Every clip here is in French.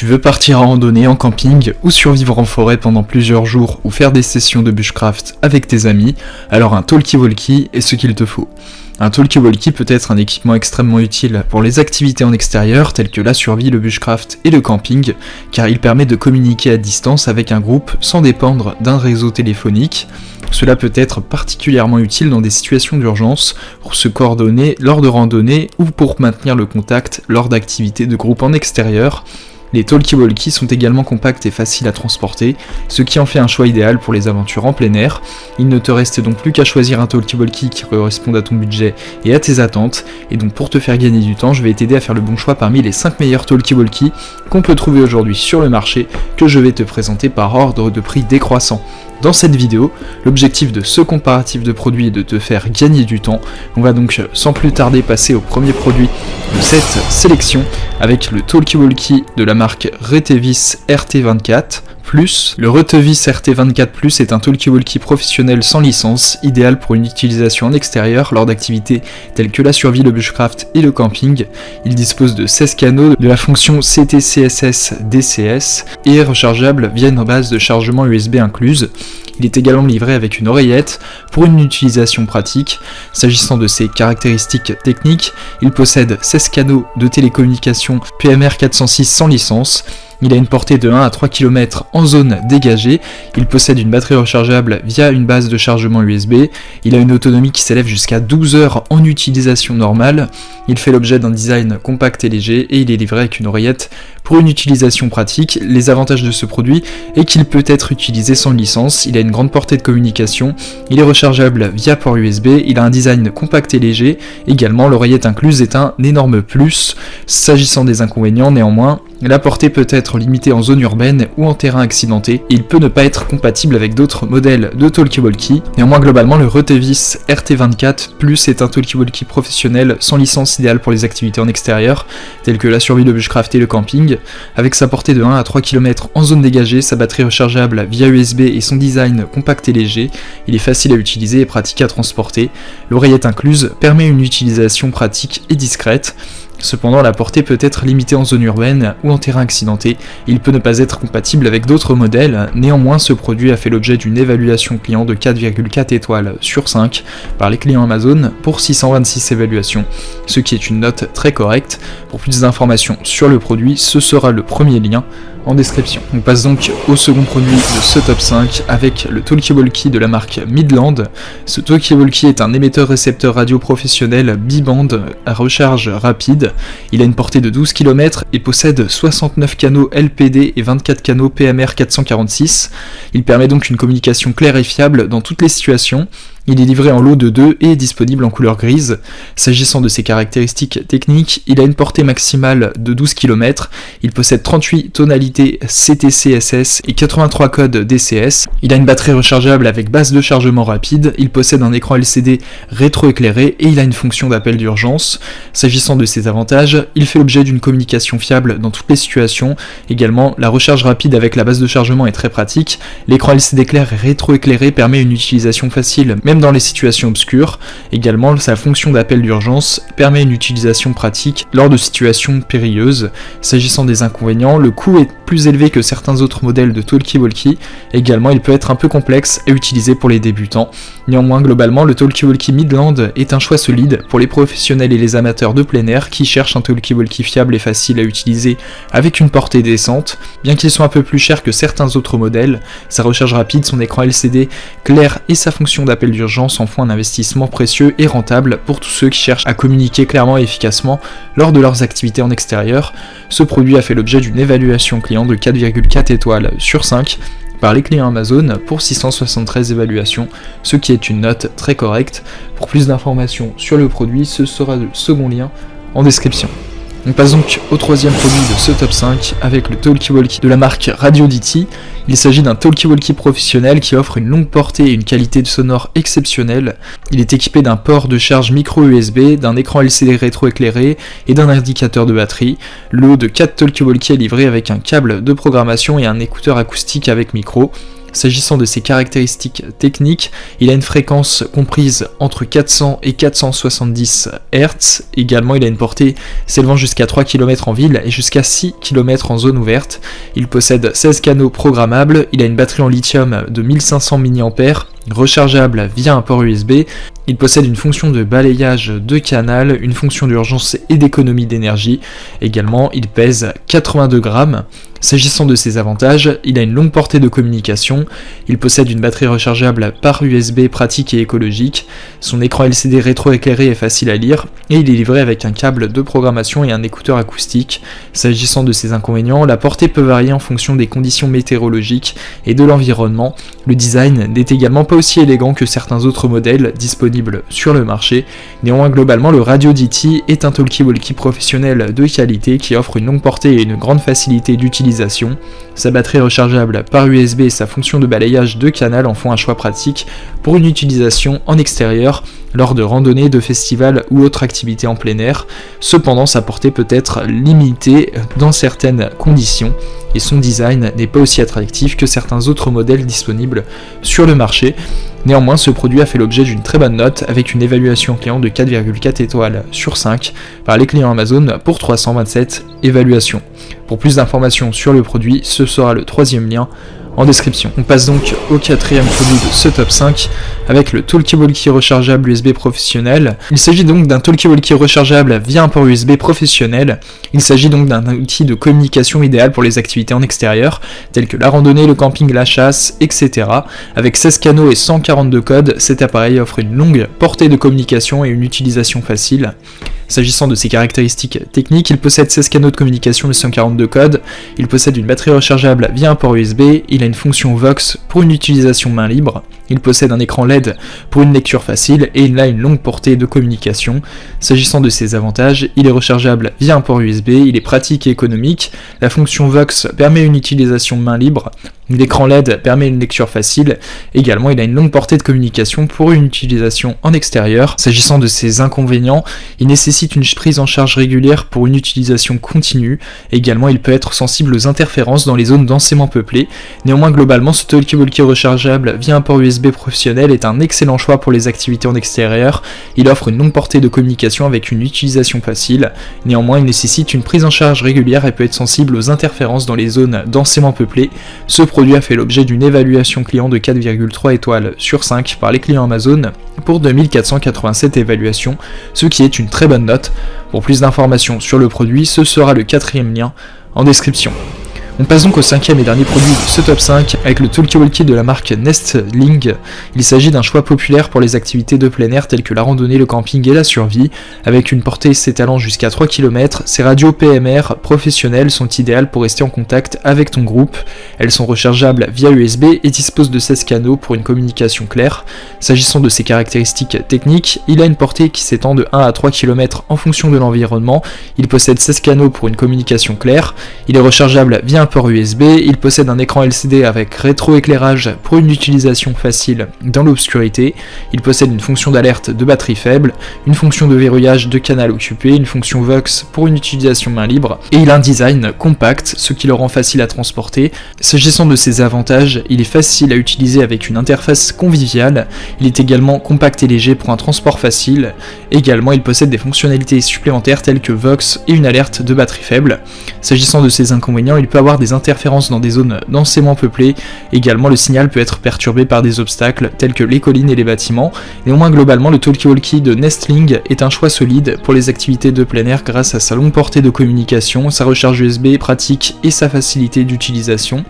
Tu veux partir en randonnée, en camping, ou survivre en forêt pendant plusieurs jours, ou faire des sessions de bushcraft avec tes amis, alors un talkie-walkie est ce qu'il te faut. Un talkie-walkie peut être un équipement extrêmement utile pour les activités en extérieur telles que la survie, le bushcraft et le camping, car il permet de communiquer à distance avec un groupe sans dépendre d'un réseau téléphonique. Cela peut être particulièrement utile dans des situations d'urgence, pour se coordonner lors de randonnées ou pour maintenir le contact lors d'activités de groupe en extérieur. Les talkie-walkies sont également compacts et faciles à transporter, ce qui en fait un choix idéal pour les aventures en plein air. Il ne te reste donc plus qu'à choisir un talkie-walkie qui corresponde à ton budget et à tes attentes, et donc pour te faire gagner du temps, je vais t'aider à faire le bon choix parmi les 5 meilleurs talkie-walkies qu'on peut trouver aujourd'hui sur le marché, que je vais te présenter par ordre de prix décroissant. Dans cette vidéo, l'objectif de ce comparatif de produits est de te faire gagner du temps. On va donc sans plus tarder passer au premier produit de cette sélection avec le talkie-walkie de la marque Retevis RT24+. Le Retevis RT24+ est un talkie-walkie professionnel sans licence, idéal pour une utilisation en extérieur lors d'activités telles que la survie, le bushcraft et le camping. Il dispose de 16 canaux, de la fonction CTCSS-DCS et est rechargeable via une base de chargement USB incluse. Il est également livré avec une oreillette pour une utilisation pratique. S'agissant de ses caractéristiques techniques, il possède 16 canaux de télécommunication PMR 406 sans licence. Il a une portée de 1 à 3 km en zone dégagée, il possède une batterie rechargeable via une base de chargement USB, il a une autonomie qui s'élève jusqu'à 12 heures en utilisation normale, il fait l'objet d'un design compact et léger et il est livré avec une oreillette pour une utilisation pratique. Les avantages de ce produit est qu'il peut être utilisé sans licence, il a une grande portée de communication, il est rechargeable via port USB, il a un design compact et léger, également l'oreillette incluse est un énorme plus. S'agissant des inconvénients néanmoins, la portée peut être limitée en zone urbaine ou en terrain accidenté, et il peut ne pas être compatible avec d'autres modèles de talkie-walkie. Néanmoins, globalement, le Retevis RT24+ est un talkie-walkie professionnel sans licence idéal pour les activités en extérieur, telles que la survie, le bushcraft et le camping. Avec sa portée de 1 à 3 km en zone dégagée, sa batterie rechargeable via USB et son design compact et léger, il est facile à utiliser et pratique à transporter. L'oreillette incluse permet une utilisation pratique et discrète. Cependant, la portée peut être limitée en zone urbaine ou en terrain accidenté, il peut ne pas être compatible avec d'autres modèles. Néanmoins, ce produit a fait l'objet d'une évaluation client de 4,4 étoiles sur 5 par les clients Amazon pour 626 évaluations, ce qui est une note très correcte. Pour plus d'informations sur le produit, ce sera le premier lien en description. On passe donc au second produit de ce top 5 avec le talkie-walkie de la marque Midland. Ce talkie-walkie est un émetteur-récepteur radio professionnel bi-band à recharge rapide. Il a une portée de 12 km et possède 69 canaux LPD et 24 canaux PMR 446. Il permet donc une communication claire et fiable dans toutes les situations. Il est livré en lot de 2 et est disponible en couleur grise. S'agissant de ses caractéristiques techniques, il a une portée maximale de 12 km, il possède 38 tonalités CTCSS et 83 codes DCS, il a une batterie rechargeable avec base de chargement rapide, il possède un écran LCD rétroéclairé et il a une fonction d'appel d'urgence. S'agissant de ses avantages, il fait l'objet d'une communication fiable dans toutes les situations. Également, la recharge rapide avec la base de chargement est très pratique, l'écran LCD clair et rétroéclairé permet une utilisation facile même dans les situations obscures. Également, sa fonction d'appel d'urgence permet une utilisation pratique lors de situations périlleuses. S'agissant des inconvénients, le coût est plus élevé que certains autres modèles de talkie-walkie. Également, il peut être un peu complexe à utiliser pour les débutants. Néanmoins, globalement, le talkie-walkie Midland est un choix solide pour les professionnels et les amateurs de plein air qui cherchent un talkie-walkie fiable et facile à utiliser avec une portée décente. Bien qu'ils soient un peu plus chers que certains autres modèles, sa recharge rapide, son écran LCD clair et sa fonction d'appel d'urgence en font un investissement précieux et rentable pour tous ceux qui cherchent à communiquer clairement et efficacement lors de leurs activités en extérieur. Ce produit a fait l'objet d'une évaluation client de 4,4 étoiles sur 5 par les clients Amazon pour 673 évaluations, ce qui est une note très correcte. Pour plus d'informations sur le produit, ce sera le second lien en description. On passe donc au troisième produit de ce top 5 avec le talkie-walkie de la marque Radiodity. Il s'agit d'un talkie-walkie professionnel qui offre une longue portée et une qualité de sonore exceptionnelle. Il est équipé d'un port de charge micro USB, d'un écran LCD rétroéclairé et d'un indicateur de batterie. Le lot de 4 talkie-walkie est livré avec un câble de programmation et un écouteur acoustique avec micro. S'agissant de ses caractéristiques techniques, il a une fréquence comprise entre 400 et 470 Hz. Également, il a une portée s'élevant jusqu'à 3 km en ville et jusqu'à 6 km en zone ouverte. Il possède 16 canaux programmables, il a une batterie en lithium de 1500 mAh, rechargeable via un port USB. Il possède une fonction de balayage de canal, une fonction d'urgence et d'économie d'énergie. Également, il pèse 82 grammes. S'agissant de ses avantages, il a une longue portée de communication, il possède une batterie rechargeable par USB pratique et écologique, son écran LCD rétroéclairé est facile à lire, et il est livré avec un câble de programmation et un écouteur acoustique. S'agissant de ses inconvénients, la portée peut varier en fonction des conditions météorologiques et de l'environnement. Le design n'est également pas aussi élégant que certains autres modèles disponibles sur le marché. Néanmoins, globalement, le Radio DT est un talkie-walkie professionnel de qualité qui offre une longue portée et une grande facilité d'utilisation. Sa batterie rechargeable par USB et sa fonction de balayage de canal en font un choix pratique pour une utilisation en extérieur lors de randonnées, de festivals ou autres activités en plein air. Cependant, sa portée peut être limitée dans certaines conditions et son design n'est pas aussi attractif que certains autres modèles disponibles sur le marché. Néanmoins, ce produit a fait l'objet d'une très bonne note avec une évaluation client de 4,4 étoiles sur 5 par les clients Amazon pour 327 évaluations. Pour plus d'informations sur le produit, ce sera le troisième lien en description. On passe donc au quatrième produit de ce top 5 avec le talkie-walkie rechargeable USB professionnel. Il s'agit donc d'un talkie-walkie rechargeable via un port USB professionnel. Il s'agit donc d'un outil de communication idéal pour les activités en extérieur telles que la randonnée, le camping, la chasse, etc. Avec 16 canaux et 142 codes, cet appareil offre une longue portée de communication et une utilisation facile. S'agissant de ses caractéristiques techniques, il possède 16 canaux de communication et 142 codes, il possède une batterie rechargeable via un port USB, il a une fonction Vox pour une utilisation main libre, il possède un écran LED pour une lecture facile et il a une longue portée de communication. S'agissant de ses avantages, il est rechargeable via un port USB, il est pratique et économique, la fonction Vox permet une utilisation main libre, l'écran LED permet une lecture facile, également il a une longue portée de communication pour une utilisation en extérieur. S'agissant de ses inconvénients, il nécessite une prise en charge régulière pour une utilisation continue, également il peut être sensible aux interférences dans les zones densément peuplées. Néanmoins, globalement, ce talkie-walkie rechargeable via un port USB professionnel est un excellent choix pour les activités en extérieur. Il offre une longue portée de communication avec une utilisation facile. Néanmoins, il nécessite une prise en charge régulière et peut être sensible aux interférences dans les zones densément peuplées. Ce produit a fait l'objet d'une évaluation client de 4,3 étoiles sur 5 par les clients Amazon pour 2487 évaluations, ce qui est une très bonne note. Pour plus d'informations sur le produit, ce sera le quatrième lien en description. On passe donc au cinquième et dernier produit de ce top 5 avec le talkie-walkie de la marque Nestling. Il s'agit d'un choix populaire pour les activités de plein air telles que la randonnée, le camping et la survie. Avec une portée s'étalant jusqu'à 3 km, ces radios PMR professionnelles sont idéales pour rester en contact avec ton groupe. Elles sont rechargeables via USB et disposent de 16 canaux pour une communication claire. S'agissant de ses caractéristiques techniques, il a une portée qui s'étend de 1 à 3 km en fonction de l'environnement. Il possède 16 canaux pour une communication claire. Il est rechargeable via un port USB, il possède un écran LCD avec rétroéclairage pour une utilisation facile dans l'obscurité, il possède une fonction d'alerte de batterie faible, une fonction de verrouillage de canal occupé, une fonction Vox pour une utilisation main libre, et il a un design compact, ce qui le rend facile à transporter. S'agissant de ses avantages, il est facile à utiliser avec une interface conviviale, il est également compact et léger pour un transport facile, également il possède des fonctionnalités supplémentaires telles que Vox et une alerte de batterie faible. S'agissant de ses inconvénients, il peut avoir des interférences dans des zones densément peuplées, également le signal peut être perturbé par des obstacles tels que les collines et les bâtiments. Néanmoins, globalement, le talkie-walkie de Nestling est un choix solide pour les activités de plein air grâce à sa longue portée de communication, sa recharge USB pratique et sa facilité d'utilisation.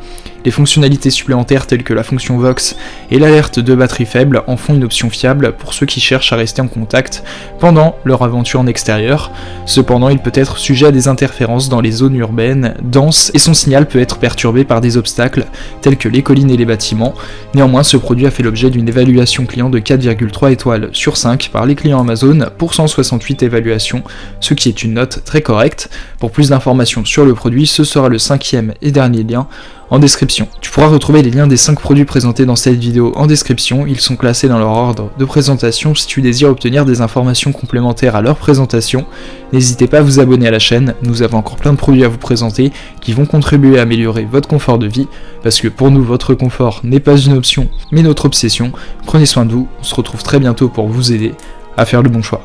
Les fonctionnalités supplémentaires telles que la fonction Vox et l'alerte de batterie faible en font une option fiable pour ceux qui cherchent à rester en contact pendant leur aventure en extérieur. Cependant, il peut être sujet à des interférences dans les zones urbaines denses et son signal peut être perturbé par des obstacles tels que les collines et les bâtiments. Néanmoins, ce produit a fait l'objet d'une évaluation client de 4,3 étoiles sur 5 par les clients Amazon pour 168 évaluations, ce qui est une note très correcte. Pour plus d'informations sur le produit, ce sera le cinquième et dernier lien en description. Tu pourras retrouver les liens des 5 produits présentés dans cette vidéo en description, ils sont classés dans leur ordre de présentation si tu désires obtenir des informations complémentaires à leur présentation. N'hésitez pas à vous abonner à la chaîne, nous avons encore plein de produits à vous présenter qui vont contribuer à améliorer votre confort de vie, parce que pour nous votre confort n'est pas une option mais notre obsession. Prenez soin de vous, on se retrouve très bientôt pour vous aider à faire le bon choix.